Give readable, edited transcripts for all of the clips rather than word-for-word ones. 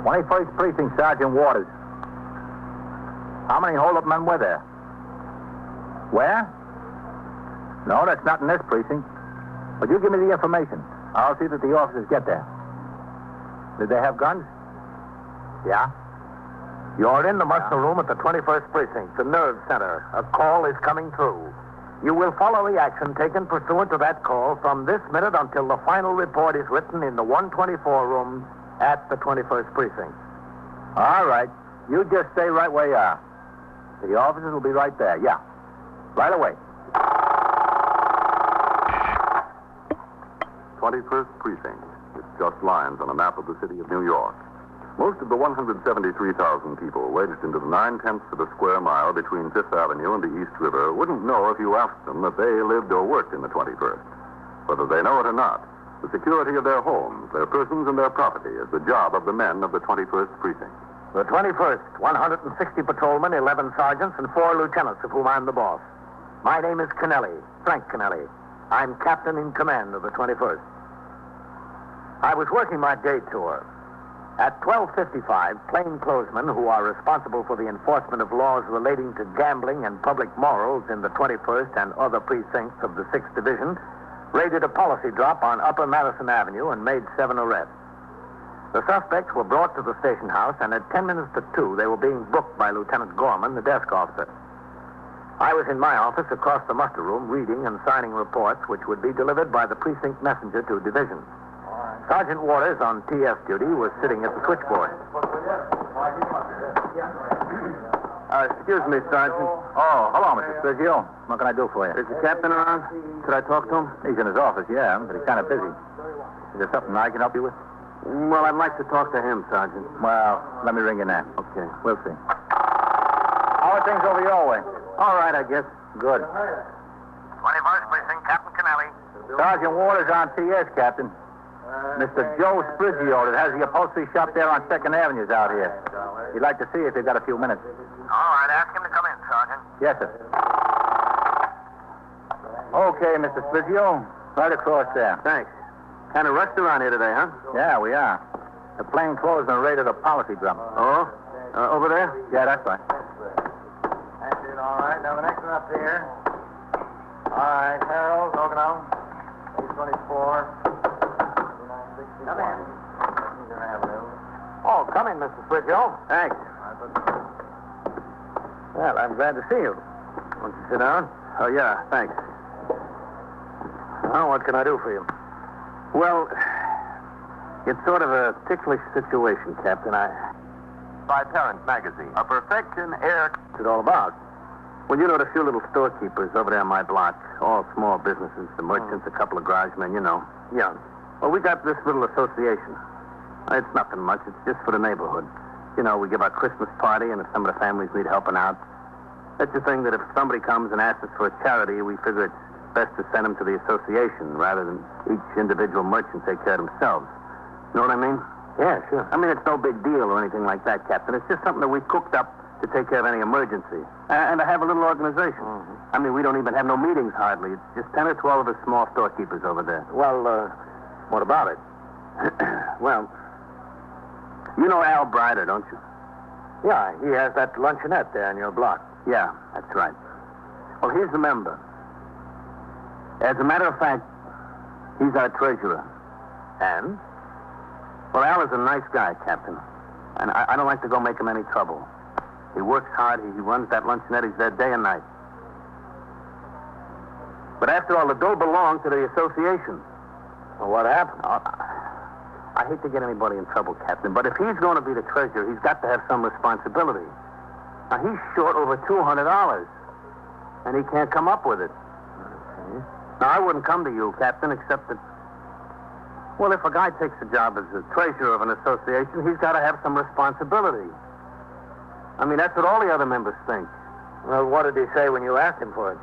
"21st Precinct, Sergeant Waters. How many hold-up men were there? Where? No, that's not in this precinct. But you give me the information. I'll see that the officers get there. Did they have guns? Yeah? You're in the muster room at the 21st Precinct, the nerve center. A call is coming through. You will follow the action taken pursuant to that call from this minute until the final report is written in the 124 room at the 21st Precinct. All right. You just stay right where you are. The officers will be right there. Yeah. Right away. 21st Precinct. It's just lines on a map of the city of New York. Most of the 173,000 people wedged into the 9/10 of a square mile between Fifth Avenue and the East River wouldn't know if you asked them that they lived or worked in the 21st. Whether they know it or not, the security of their homes, their persons, and their property is the job of the men of the 21st Precinct. The 21st, 160 patrolmen, 11 sergeants, and 4 lieutenants, of whom I'm the boss. My name is Kennelly, Frank Kennelly. I'm captain in command of the 21st. I was working my day tour. At 12:55, plainclothesmen who are responsible for the enforcement of laws relating to gambling and public morals in the 21st and other precincts of the 6th Division raided a policy drop on Upper Madison Avenue and made 7 arrests. The suspects were brought to the station house, and at 10 minutes to 2, they were being booked by Lieutenant Gorman, the desk officer. I was in my office across the muster room reading and signing reports which would be delivered by the precinct messenger to division. Sergeant Waters, on TS duty, was sitting at the switchboard. Excuse me, Sergeant. Oh, hello, Mr. Spizio. What can I do for you? Is the captain around? Could I talk to him? He's in his office, yeah, but he's kind of busy. Is there something I can help you with? Well, I'd like to talk to him, Sergeant. Well, let me ring in there. Okay. We'll see. How are things over your way? All right, I guess. Good. 21st Precinct, Captain Kennelly. Sergeant Waters on TS, Captain. Mr. Joe Sprigio that has the upholstery shop there on 2nd Avenue's out here. He'd like to see you if you've got a few minutes. All right, ask him to come in, Sergeant. Yes, sir. Okay, Mr. Sprigio. Right across there. Thanks. Kind of rushed around here today, huh? Yeah, we are. The plainclothesman raided a policy drum. Oh? Over there? Yeah, that's right. That's it, all right. Now, the next one up here. All right, Harold, Ogono, 824. Come in. Oh, come in, Mr. Sprigio. Thanks. Well, I'm glad to see you. Won't you sit down? Oh, yeah, thanks. Well, what can I do for you? Well, it's sort of a ticklish situation, Captain. By Parent Magazine, a perfection air... What's it all about? Well, you know the few little storekeepers over there on my block. All small businesses, the merchants, a couple of garage men, you know. Yeah. Well, we got this little association. It's nothing much. It's just for the neighborhood. You know, we give our Christmas party, and if some of the families need helping out, it's a thing that if somebody comes and asks us for a charity, we figure it's best to send them to the association rather than each individual merchant take care of themselves. Know what I mean? Yeah, sure. I mean, it's no big deal or anything like that, Captain. It's just something that we cooked up to take care of any emergency. And to have a little organization. Mm-hmm. I mean, we don't even have no meetings hardly. It's just 10 or 12 of us small storekeepers over there. Well, what about it? Well, you know Al Brider, don't you? Yeah, he has that luncheonette there in your block. Yeah, that's right. Well, he's the member. As a matter of fact, he's our treasurer. And? Well, Al is a nice guy, Captain. And I don't like to go make him any trouble. He works hard. He runs that luncheonette. He's there day and night. But after all, the dough belongs to the association. Well, what happened? I hate to get anybody in trouble, Captain, but if he's going to be the treasurer, he's got to have some responsibility. Now, he's short over $200, and he can't come up with it. Okay. Now, I wouldn't come to you, Captain, except that, well, if a guy takes a job as the treasurer of an association, he's got to have some responsibility. I mean, that's what all the other members think. Well, what did he say when you asked him for it?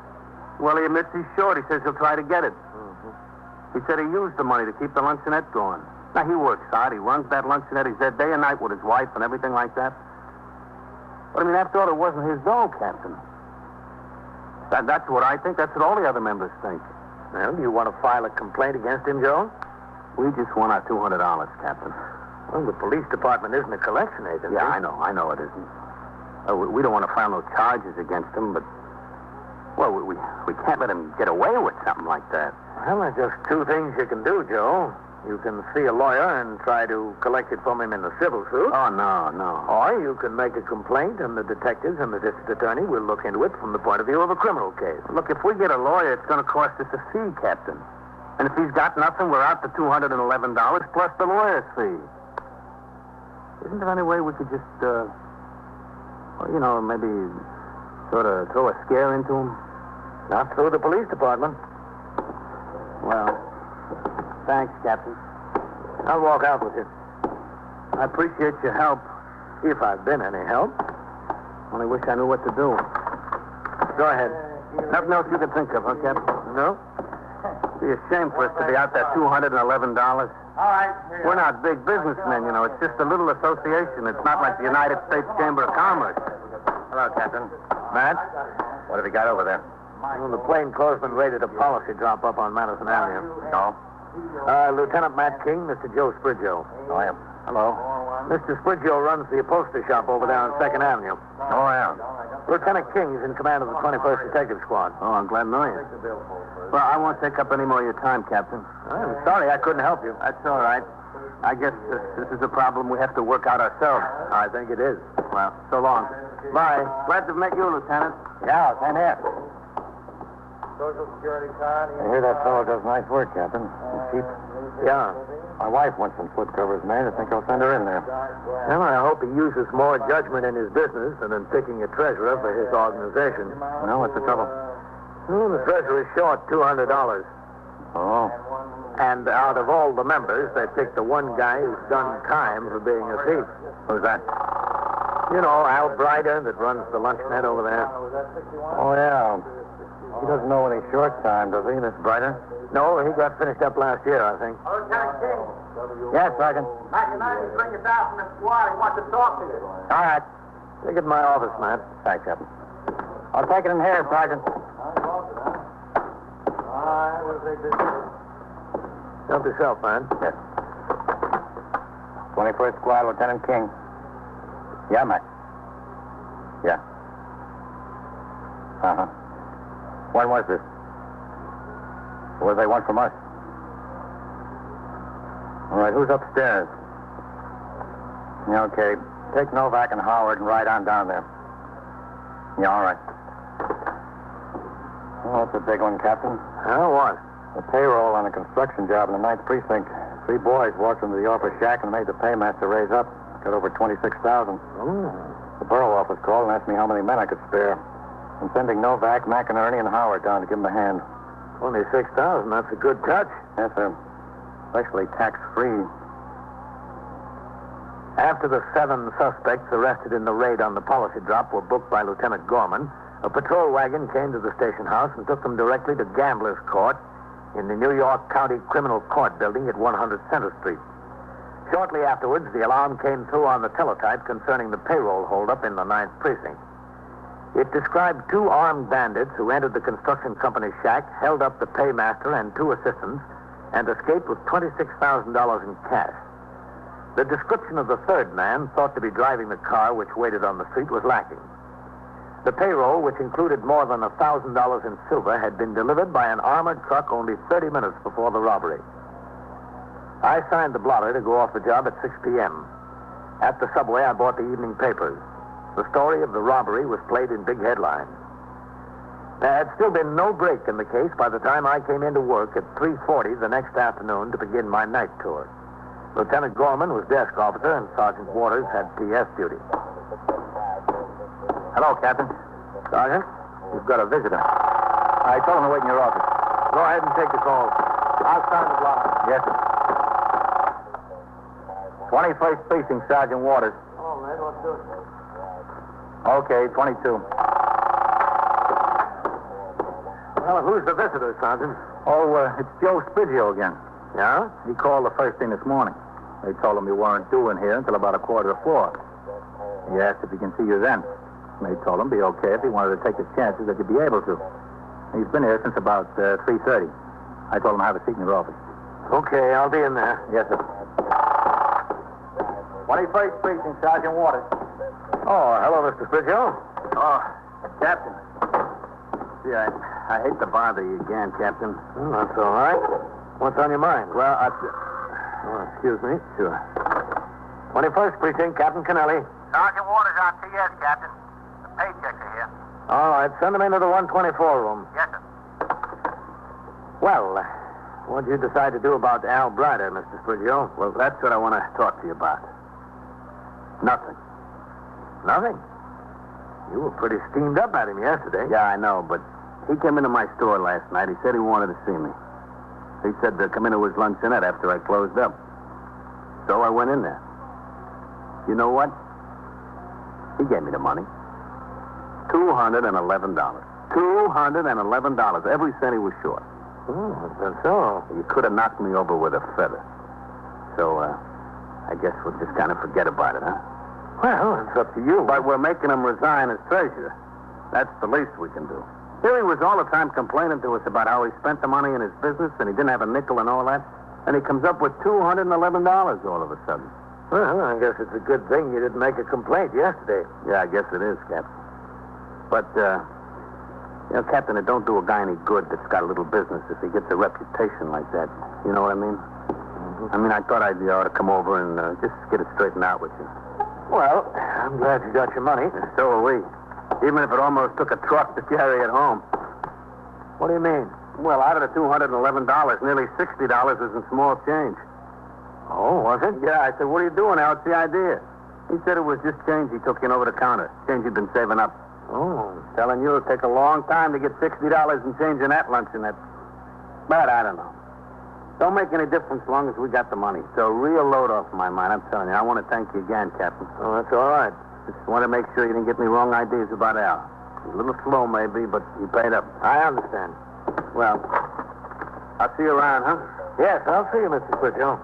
Well, he admits he's short. He says he'll try to get it. Mm-hmm. He said he used the money to keep the luncheonette going. Now, he works hard. He runs that luncheonette. He's there day and night with his wife and everything like that. But, I mean, after all, it wasn't his dough, Captain. That's what I think. That's what all the other members think. Well, do you want to file a complaint against him, Joe? We just want our $200, Captain. Well, the police department isn't a collection agency. Yeah, I know it isn't. We don't want to file no charges against him, but... Well, we can't let him get away with something like that. Well, there's just two things you can do, Joe. You can see a lawyer and try to collect it from him in a civil suit. Oh, no. Or you can make a complaint, and the detectives and the district attorney will look into it from the point of view of a criminal case. Look, if we get a lawyer, it's going to cost us a fee, Captain. And if he's got nothing, we're out the $211 plus the lawyer's fee. Isn't there any way we could just, maybe sort of throw a scare into him? Not through the police department. Well, thanks, Captain. I'll walk out with you. I appreciate your help. If I've been any help. Only wish I knew what to do. Go ahead. Nothing else you can think of, huh, Captain? No? It'd be a shame for us to be out that $211. All right. We're not big businessmen, It's just a little association. It's not like the United States Chamber of Commerce. Hello, Captain. Matt? What have you got over there? Well, the plainclothesman raided a policy drop up on Madison Avenue. Oh? Lieutenant Matt King, Mr. Joe Sprigio. Oh, yeah. Hello. Mr. Sprigio runs the upholstery shop over there on 2nd Avenue. Oh, yeah. Lieutenant King's in command of the 21st Detective Squad. Oh, I'm glad to know you. Well, I won't take up any more of your time, Captain. I'm sorry I couldn't help you. That's all right. I guess this is a problem we have to work out ourselves. I think it is. Well, so long. Bye. Glad to have met you, Lieutenant. Yeah, same here. Social Security card. I hear that fellow does nice work, Captain. He's cheap. Yeah. My wife wants some foot covers made. I think I'll send her in there. Well, I hope he uses more judgment in his business than in picking a treasurer for his organization. No, what's the trouble? Well, the treasurer is short $200. Oh. And out of all the members, they picked the one guy who's done time for being a thief. Who's that? You know, Al Brider that runs the lunchnet over there. Oh, yeah. He doesn't know any short time, does he, Miss Brighter? No, he got finished up last year, I think. Lieutenant King. Yes, Sergeant. Matt, can I bring you down from the squad? He wants to talk to you. All right. Take it to my office, Matt. Thanks, Captain. I'll take it in here, Sergeant. All right, we'll take this. Help yourself, man. Yes. 21st Squad, Lieutenant King. Yeah, Mac. Yeah. Uh-huh. When was this? What do they want from us? All right, who's upstairs? Yeah, okay. Take Novak and Howard and ride on down there. Yeah, all right. Well, that's a big one, Captain. What? The payroll on a construction job in the 9th Precinct. 3 boys walked into the office shack and made the paymaster raise up. Got over $26,000. The borough office called and asked me how many men I could spare. I'm sending Novak, McInerney, and Howard down to give them a hand. Only $6,000. That's a good touch. Yes, sir. Especially tax-free. After the 7 suspects arrested in the raid on the policy drop were booked by Lieutenant Gorman, a patrol wagon came to the station house and took them directly to Gamblers Court in the New York County Criminal Court building at 100 Center Street. Shortly afterwards, the alarm came through on the teletype concerning the payroll holdup in the 9th Precinct. It described 2 armed bandits who entered the construction company's shack, held up the paymaster and 2 assistants, and escaped with $26,000 in cash. The description of the 3rd man, thought to be driving the car which waited on the street, was lacking. The payroll, which included more than $1,000 in silver, had been delivered by an armored truck only 30 minutes before the robbery. I signed the blotter to go off the job at 6 p.m. At the subway, I bought the evening papers. The story of the robbery was played in big headlines. There had still been no break in the case by the time I came into work at 3:40 the next afternoon to begin my night tour. Lieutenant Gorman was desk officer and Sergeant Waters had PS duty. Hello, Captain. Sergeant? You've got a visitor. I told him to wait in your office. Go ahead and take the call. I'll sign the blotter. Yes, sir. 21st Precinct, Sergeant Waters. Oh, man, what's this? Okay, 22. Well, who's the visitor, Sergeant? Oh, it's Joe Sprigio again. Yeah? He called the first thing this morning. They told him you weren't due in here until about 3:45. He asked if he can see you then. They told him it'd be okay if he wanted to take his chances that you'd be able to. He's been here since about 3:30. I told him to have a seat in your office. Okay, I'll be in there. Yes, sir. 21st Precinct, Sergeant Waters. Oh, hello, Mr. Sprithill. Oh, Captain. Gee, I hate to bother you again, Captain. Oh, that's all right. What's on your mind? Well, Excuse me. Sure. 21st Precinct, Captain Kennelly. Sergeant Waters on TS, Captain. The paychecks are here. All right, send them into the 124 room. Yes, sir. Well, what'd you decide to do about Al Brider, Mr. Sprithill? Well, that's what I want to talk to you about. Nothing. Nothing. You were pretty steamed up at him yesterday. Yeah, I know, but he came into my store last night. He said he wanted to see me. He said to come into his luncheonette after I closed up. So I went in there. You know what? He gave me the money. $211. $211. Every cent he was short. Oh, that's so. You could have knocked me over with a feather. So, I guess we'll just kind of forget about it, huh? Well, it's up to you. But we're making him resign as treasurer. That's the least we can do. Here he was all the time complaining to us about how he spent the money in his business and he didn't have a nickel and all that. And he comes up with $211 all of a sudden. Well, I guess it's a good thing you didn't make a complaint yesterday. Yeah, I guess it is, Captain. But, Captain, it don't do a guy any good that's got a little business if he gets a reputation like that. You know what I mean? Mm-hmm. I mean, I thought I ought to come over and just get it straightened out with you. Well, I'm glad you got your money. So are we. Even if it almost took a truck to carry it home. What do you mean? Well, out of the $211, nearly $60 was in small change. Oh, was it? Yeah, I said, what are you doing, Al? What's the idea? He said it was just change he took in over the counter. Change he'd been saving up. Oh. Telling you it'll take a long time to get $60 in change in that luncheonette. But I don't know. Don't make any difference as long as we got the money. It's a real load off my mind, I'm telling you. I want to thank you again, Captain. Oh, that's all right. Just want to make sure you didn't get me wrong ideas about Al. A little slow, maybe, but you paid up. I understand. Well, I'll see you around, huh? Yes, I'll see you, Mr. Sprithill.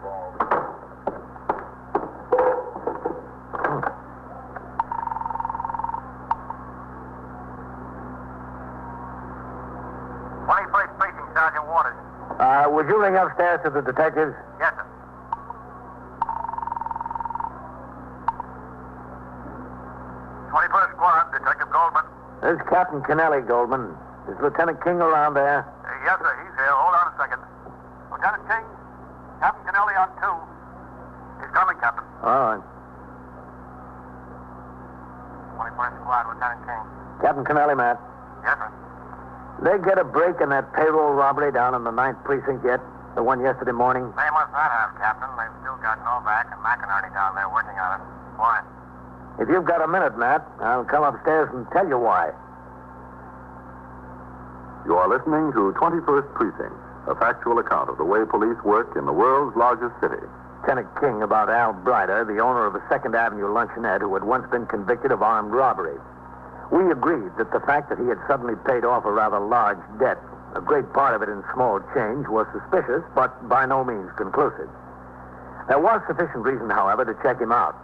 Sergeant Waters. Would you ring upstairs to the detectives? Yes, sir. Squad, Detective Goldman. This is Captain Kennelly, Goldman. Is Lieutenant King around there? Yes, sir. He's here. Hold on a second. Lieutenant King, Captain Kennelly on 2. He's coming, Captain. All right. 21st Squad, Lieutenant King. Captain Kennelly, Matt. Yes, sir. They get a break in that payroll robbery down in the 9th Precinct yet? The one yesterday morning? They must not have, Captain. They've still got Novak and McInerney down there working on it. Why? If you've got a minute, Matt, I'll come upstairs and tell you why. You are listening to 21st Precinct, a factual account of the way police work in the world's largest city. Lieutenant King about Al Brider, the owner of a 2nd Avenue luncheonette who had once been convicted of armed robbery. We agreed that the fact that he had suddenly paid off a rather large debt, a great part of it in small change, was suspicious, but by no means conclusive. There was sufficient reason, however, to check him out.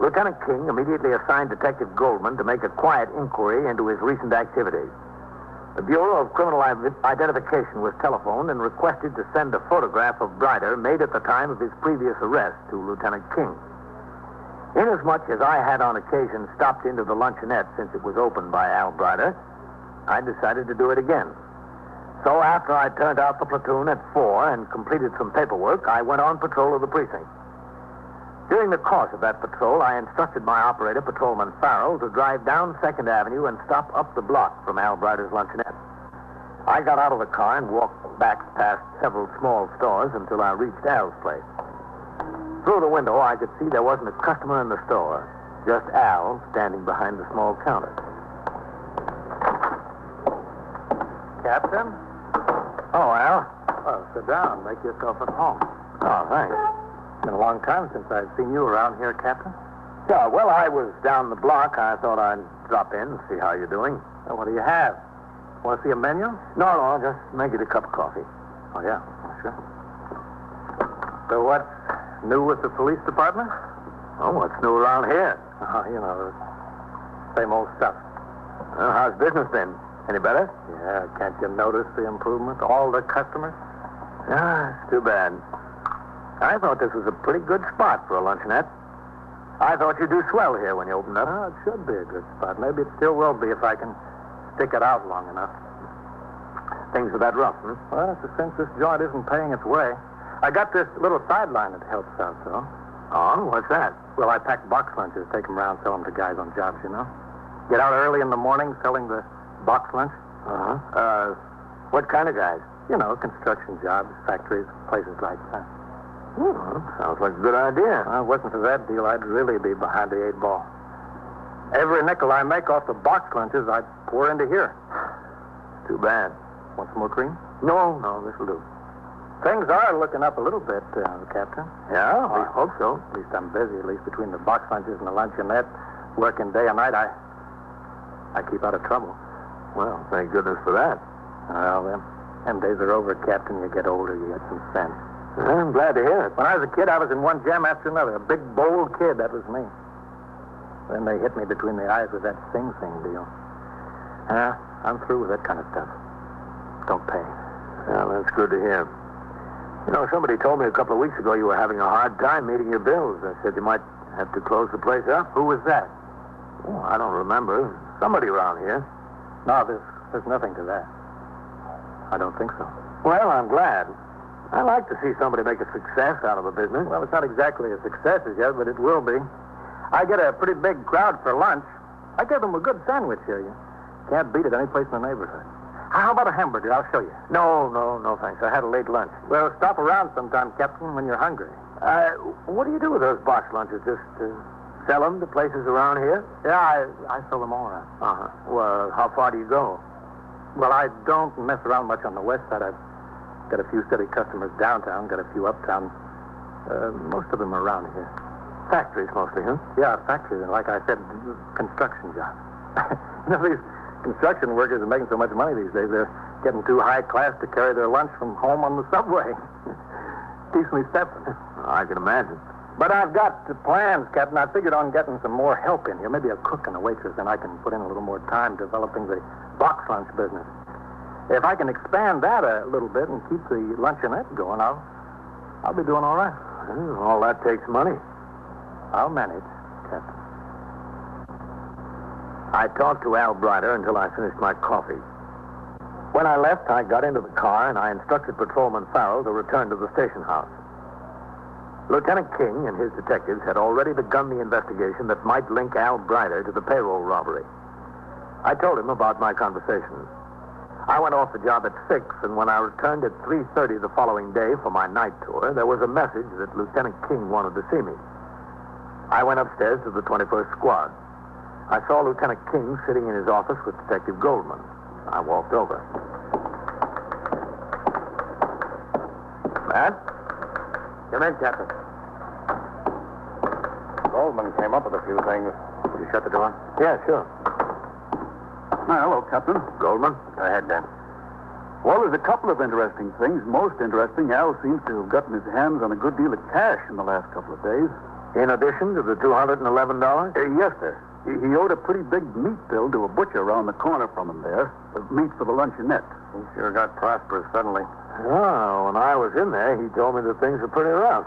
Lieutenant King immediately assigned Detective Goldman to make a quiet inquiry into his recent activities. The Bureau of Criminal Identification was telephoned and requested to send a photograph of Brider made at the time of his previous arrest to Lieutenant King. Inasmuch as I had on occasion stopped into the luncheonette since it was opened by Al Brider, I decided to do it again. So after I turned out the platoon at 4 and completed some paperwork, I went on patrol of the precinct. During the course of that patrol, I instructed my operator, Patrolman Farrell, to drive down 2nd Avenue and stop up the block from Al Brider's luncheonette. I got out of the car and walked back past several small stores until I reached Al's place. Through the window, I could see there wasn't a customer in the store, just Al standing behind the small counter. Captain? Oh, Al? Oh, sit down. Make yourself at home. Oh, thanks. It's been a long time since I've seen you around here, Captain. Yeah, well, I was down the block. I thought I'd drop in and see how you're doing. Well, what do you have? Want to see a menu? No, just make it a cup of coffee. Oh, yeah. Sure. So what's new with the police department? Oh, what's new around here? Oh, you know, same old stuff. Well, how's business been? Any better? Yeah, can't you notice the improvement? All the customers? Ah, it's too bad. I thought this was a pretty good spot for a luncheonette. I thought you'd do swell here when you opened up. Well, it should be a good spot. Maybe it still will be if I can stick it out long enough. Things are that rough, hmm? Well, since this joint isn't paying its way, I got this little sideline that helps out, so. Oh, what's that? Well, I pack box lunches, take them around, sell them to guys on jobs, you know. Get out early in the morning selling the box lunch. Uh-huh. What kind of guys? You know, construction jobs, factories, places like that. Well, sounds like a good idea. Well, if it wasn't for that deal, I'd really be behind the 8 ball. Every nickel I make off the box lunches, I pour into here. Too bad. Want some more cream? No, this'll do. Things are looking up a little bit, Captain. Yeah, I hope so. At least I'm busy, at least between the box lunches and the luncheonette, working day and night, I keep out of trouble. Well, thank goodness for that. Well, them days are over, Captain. You get older, you get some sense. I'm glad to hear it. When I was a kid, I was in one jam after another. A big, bold kid, that was me. Then they hit me between the eyes with that Sing Sing deal. I'm through with that kind of stuff. Don't pay. Well, that's good to hear. You know, somebody told me a couple of weeks ago you were having a hard time meeting your bills. They said you might have to close the place up. Who was that? Oh, I don't remember. Somebody around here. No, there's nothing to that. I don't think so. Well, I'm glad. I like to see somebody make a success out of a business. Well, it's not exactly a success as yet, but it will be. I get a pretty big crowd for lunch. I give them a good sandwich here. You can't beat it any place in the neighborhood. How about a hamburger? I'll show you. No, thanks. I had a late lunch. Well, stop around sometime, Captain, when you're hungry. What do you do with those box lunches? Just sell them to places around here? Yeah, I sell them all around. Uh-huh. Well, how far do you go? Well, I don't mess around much on the west side. I've got a few steady customers downtown, got a few uptown. Most of them are around here. Factories mostly, huh? Yeah, factories. And like I said, construction jobs. You know, these construction workers are making so much money these days, they're getting too high class to carry their lunch from home on the subway. Keeps me stepping. I can imagine. But I've got the plans, Captain. I figured on getting some more help in here, maybe a cook and a waitress, and I can put in a little more time developing the box lunch business. If I can expand that a little bit and keep the luncheonette going, I'll be doing all right. Well, all that takes money. I'll manage, Captain. I talked to Al Brider until I finished my coffee. When I left, I got into the car and I instructed Patrolman Farrell to return to the station house. Lieutenant King and his detectives had already begun the investigation that might link Al Brider to the payroll robbery. I told him about my conversation. I went off the job at 6, and when I returned at 3:30 the following day for my night tour, there was a message that Lieutenant King wanted to see me. I went upstairs to the 21st Squad. I saw Lieutenant King sitting in his office with Detective Goldman. I walked over. Matt? Come in, Captain. Goldman came up with a few things. Will you shut the door? Yeah, sure. Hello, Captain. Goldman? Go ahead, Dan. Well, there's a couple of interesting things. Most interesting, Al seems to have gotten his hands on a good deal of cash in the last couple of days. In addition to the $211? Yes, sir. He owed a pretty big meat bill to a butcher around the corner from him there. Meat for the luncheonette. He sure got prosperous suddenly. Oh, when I was in there, he told me that things were pretty rough.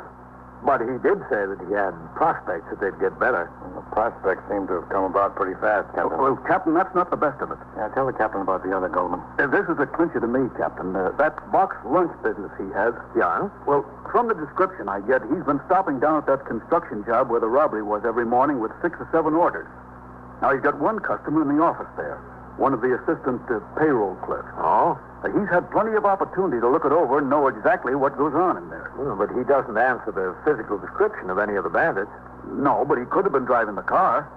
But he did say that he had prospects that they'd get better. Well, the prospects seem to have come about pretty fast, Captain. Well, Captain, that's not the best of it. Yeah, tell the captain about the other, Goldman. This is a clincher to me, Captain. That box lunch business he has. Yeah? Well, from the description I get, he's been stopping down at that construction job where the robbery was every morning with 6 or 7 orders. Now, he's got one customer in the office there, one of the assistant payroll clerks. Oh? He's had plenty of opportunity to look it over and know exactly what goes on in there. Well, but he doesn't answer the physical description of any of the bandits. No, but he could have been driving the car.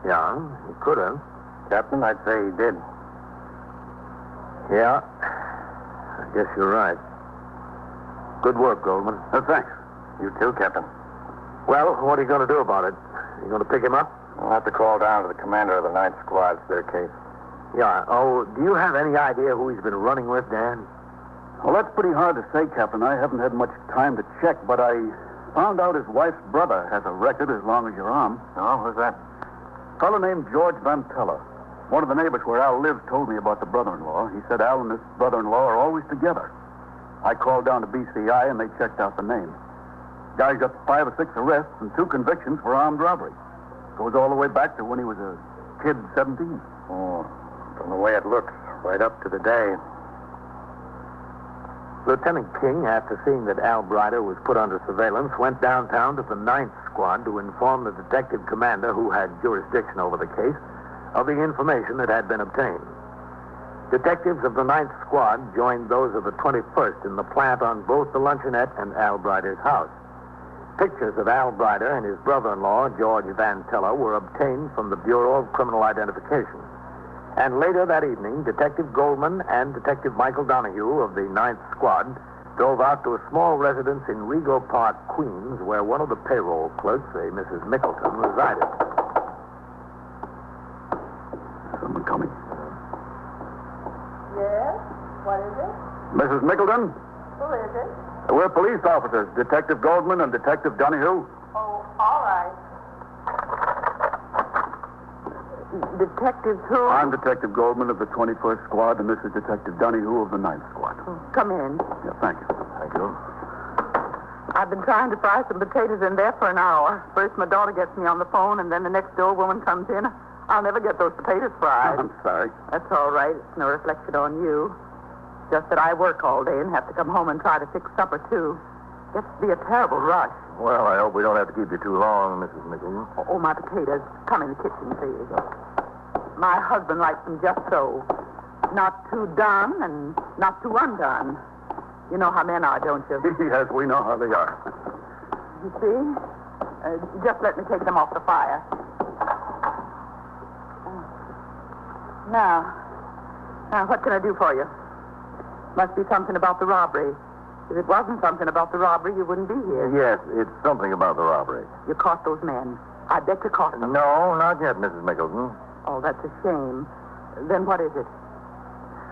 Yeah, he could have. Captain, I'd say he did. Yeah, I guess you're right. Good work, Goldman. Thanks. You too, Captain. Well, what are you going to do about it? You going to pick him up? I'll have to call down to the commander of the 9th Squad. It's their case. Yeah. Oh, do you have any idea who he's been running with, Dan? Well, that's pretty hard to say, Captain. I haven't had much time to check, but I found out his wife's brother has a record as long as your arm. Oh, who's that? A fellow named George Vantella. One of the neighbors where Al lives told me about the brother-in-law. He said Al and his brother-in-law are always together. I called down to BCI, and they checked out the name. Guy's got 5 or 6 arrests and 2 convictions for armed robbery. Goes all the way back to when he was a kid, 17. Oh, from the way it looks, right up to the day. Lieutenant King, after seeing that Al Brider was put under surveillance, went downtown to the 9th Squad to inform the detective commander who had jurisdiction over the case of the information that had been obtained. Detectives of the 9th Squad joined those of the 21st in the plant on both the luncheonette and Al Brider's house. Pictures of Al Brider and his brother-in-law, George Van Teller, were obtained from the Bureau of Criminal Identification. And later that evening, Detective Goldman and Detective Michael Donahue of the 9th Squad drove out to a small residence in Rego Park, Queens, where one of the payroll clerks, a Mrs. Mickleton, resided. Someone coming. Yes? What is it? Mrs. Mickleton? Who is it? We're police officers, Detective Goldman and Detective Donahue. Oh, all right. Detectives who? I'm Detective Goldman of the 21st Squad, and this is Detective Donahue of the 9th Squad. Come in. Yeah, thank you. Thank you. I've been trying to fry some potatoes in there for an hour. First my daughter gets me on the phone, and then the next door woman comes in. I'll never get those potatoes fried. I'm sorry. That's all right. It's no reflection on you. Just that I work all day and have to come home and try to fix supper, too. Gets to be a terrible rush. Well, I hope we don't have to keep you too long, Mrs. Mickleton. Oh, my potatoes. Come in the kitchen, please. My husband likes them just so. Not too done and not too undone. You know how men are, don't you? Yes, we know how they are. You see? Just let me take them off the fire. Now, what can I do for you? Must be something about the robbery. If it wasn't something about the robbery, you wouldn't be here. Yes, it's something about the robbery. You caught those men. I bet you caught them. No, not yet, Mrs. Mickleton. Oh, that's a shame. Then what is it?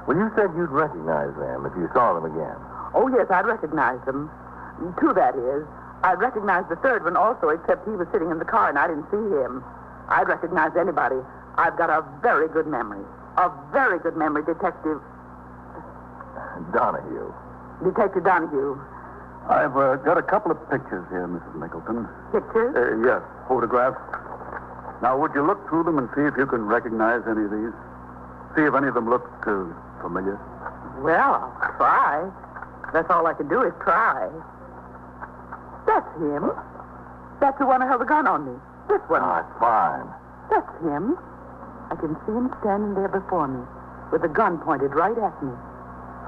Well, you said you'd recognize them if you saw them again. Oh, yes, I'd recognize them. 2, that is. I'd recognize the 3rd one also, except he was sitting in the car and I didn't see him. I'd recognize anybody. I've got a very good memory. A very good memory, Detective Donahue. Detective Donahue. I've got a couple of pictures here, Mrs. Mickleton. Pictures? Yes, photographs. Now, would you look through them and see if you can recognize any of these? See if any of them look familiar? Well, I'll try. That's all I can do is try. That's him. That's the one who held the gun on me. This one. Ah, fine. That's him. I can see him standing there before me with the gun pointed right at me,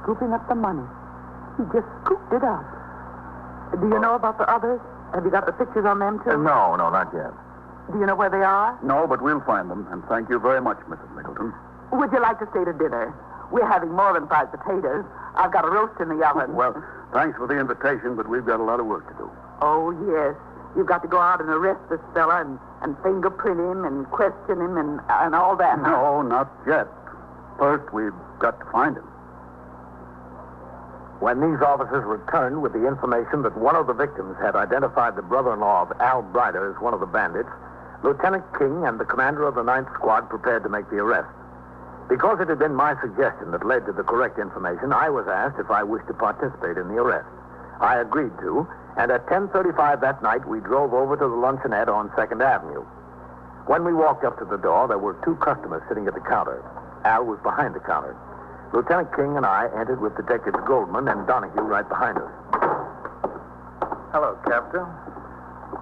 scooping up the money. He just scooped it up. Do you know about the others? Have you got the pictures on them, too? No, not yet. Do you know where they are? No, but we'll find them. And thank you very much, Mrs. Mickleton. Would you like to stay to dinner? We're having more than fried potatoes. I've got a roast in the oven. Well, thanks for the invitation, but we've got a lot of work to do. Oh, yes. You've got to go out and arrest this fella and fingerprint him and question him and all that. No, not yet. First, we've got to find him. When these officers returned with the information that one of the victims had identified the brother-in-law of Al Brider as one of the bandits, Lieutenant King and the commander of the 9th Squad prepared to make the arrest. Because it had been my suggestion that led to the correct information, I was asked if I wished to participate in the arrest. I agreed to, and at 10:35 that night, we drove over to the luncheonette on 2nd Avenue. When we walked up to the door, there were 2 customers sitting at the counter. Al was behind the counter. Lieutenant King and I entered with Detectives Goldman and Donahue right behind us. Hello, Captain.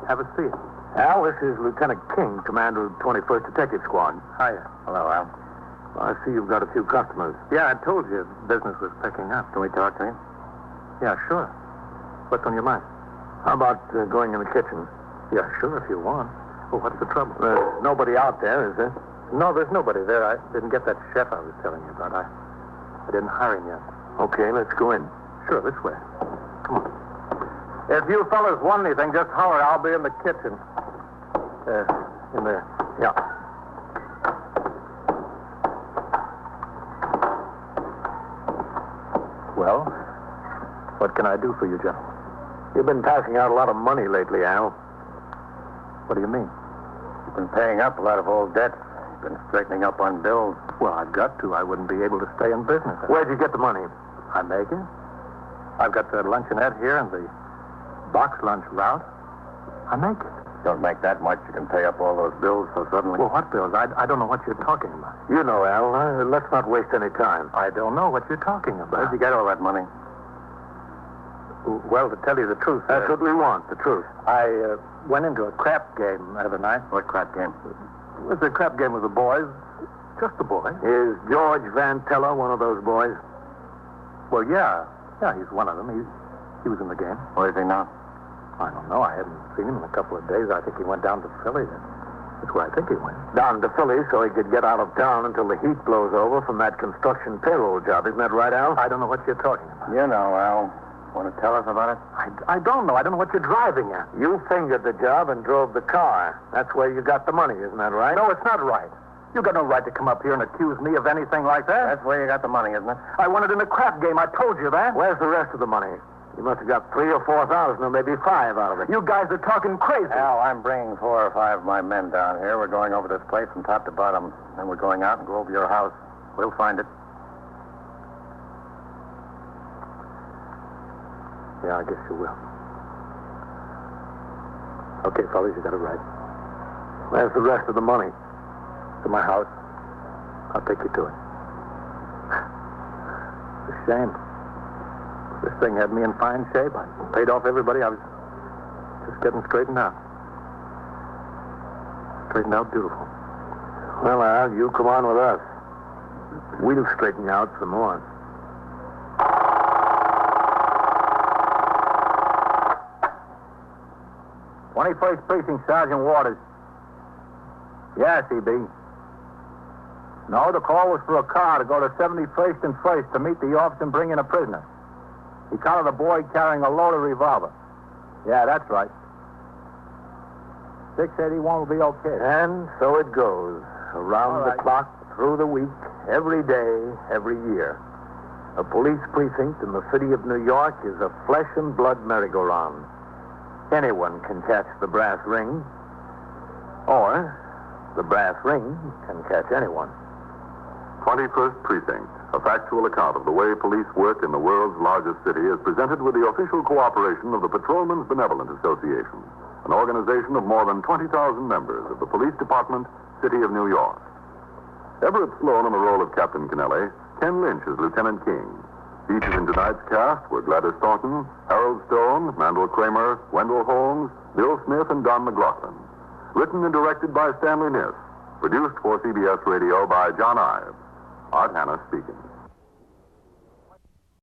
Have a seat. Al, this is Lieutenant King, commander of 21st Detective Squad. Hiya. Hello, Al. I see you've got a few customers. Yeah, I told you business was picking up. Can we talk to you? Yeah, sure. What's on your mind? How about going in the kitchen? Yeah, sure, if you want. Well, what's the trouble? There's nobody out there, is there? No, there's nobody there. I didn't get that chef I was telling you about. I didn't hire him yet. Okay, let's go in. Sure, this way. Come on. If you fellas want anything, just holler. I'll be in the kitchen. In there. Yeah. Well, what can I do for you, Joe? You've been passing out a lot of money lately, Al. What do you mean? You've been paying up a lot of old debts. You've been straightening up on bills. Well, I've got to. I wouldn't be able to stay in business. Where'd you get the money? I make it. I've got the luncheonette here and the box lunch route. I make it. Don't make that much. You can pay up all those bills so suddenly. Well, what bills? I don't know what you're talking about. You know, Al, let's not waste any time. I don't know what you're talking about. Where'd you get all that money? Well, to tell you the truth, That's what we want, the truth. I went into a crap game the other night. What crap game? It was a crap game with the boys. Just the boys. Is George Van Teller one of those boys? Well, yeah. Yeah, he's one of them. He was in the game. Where is he now? I don't know. I hadn't seen him in a couple of days. I think he went down to Philly. That's where I think he went. Down to Philly so he could get out of town until the heat blows over from that construction payroll job. Isn't that right, Al? I don't know what you're talking about. You know, Al. Want to tell us about it? I don't know. I don't know what you're driving at. You fingered the job and drove the car. That's where you got the money, isn't that right? No, it's not right. You got no right to come up here and accuse me of anything like that. That's where you got the money, isn't it? I won it in a crap game. I told you that. Where's the rest of the money? You must have got 3,000 or 4,000 or maybe 5 out of it. You guys are talking crazy. Al, I'm bringing 4 or 5 of my men down here. We're going over this place from top to bottom. Then we're going out and go over your house. We'll find it. Yeah, I guess you will. Okay, fellas, you got it right. Where's the rest of the money? To my house. I'll take you to it. It's a shame. This thing had me in fine shape. I paid off everybody. I was just getting straightened out. Straightened out beautiful. Well, Al, you come on with us. We'll straighten you out some more. First Precinct, Sergeant Waters. Yes, E.B. No, the call was for a car to go to 71st and 1st to meet the officer and bring in a prisoner. He collared a boy carrying a loaded revolver. Yeah, that's right. 681 will be okay. And so it goes. Around the clock, through the week, every day, every year. A police precinct in the city of New York is a flesh and blood merry-go-round. Anyone can catch the brass ring, or the brass ring can catch anyone. 21st Precinct, a factual account of the way police work in the world's largest city, is presented with the official cooperation of the Patrolmen's Benevolent Association, an organization of more than 20,000 members of the Police Department, City of New York. Everett Sloan in the role of Captain Kennelly, Ken Lynch as Lieutenant King. Featured in tonight's cast were Gladys Thornton, Harold Stone, Mandel Kramer, Wendell Holmes, Bill Smith, and Don McLaughlin. Written and directed by Stanley Niss. Produced for CBS Radio by John Ives. Art Hanna speaking.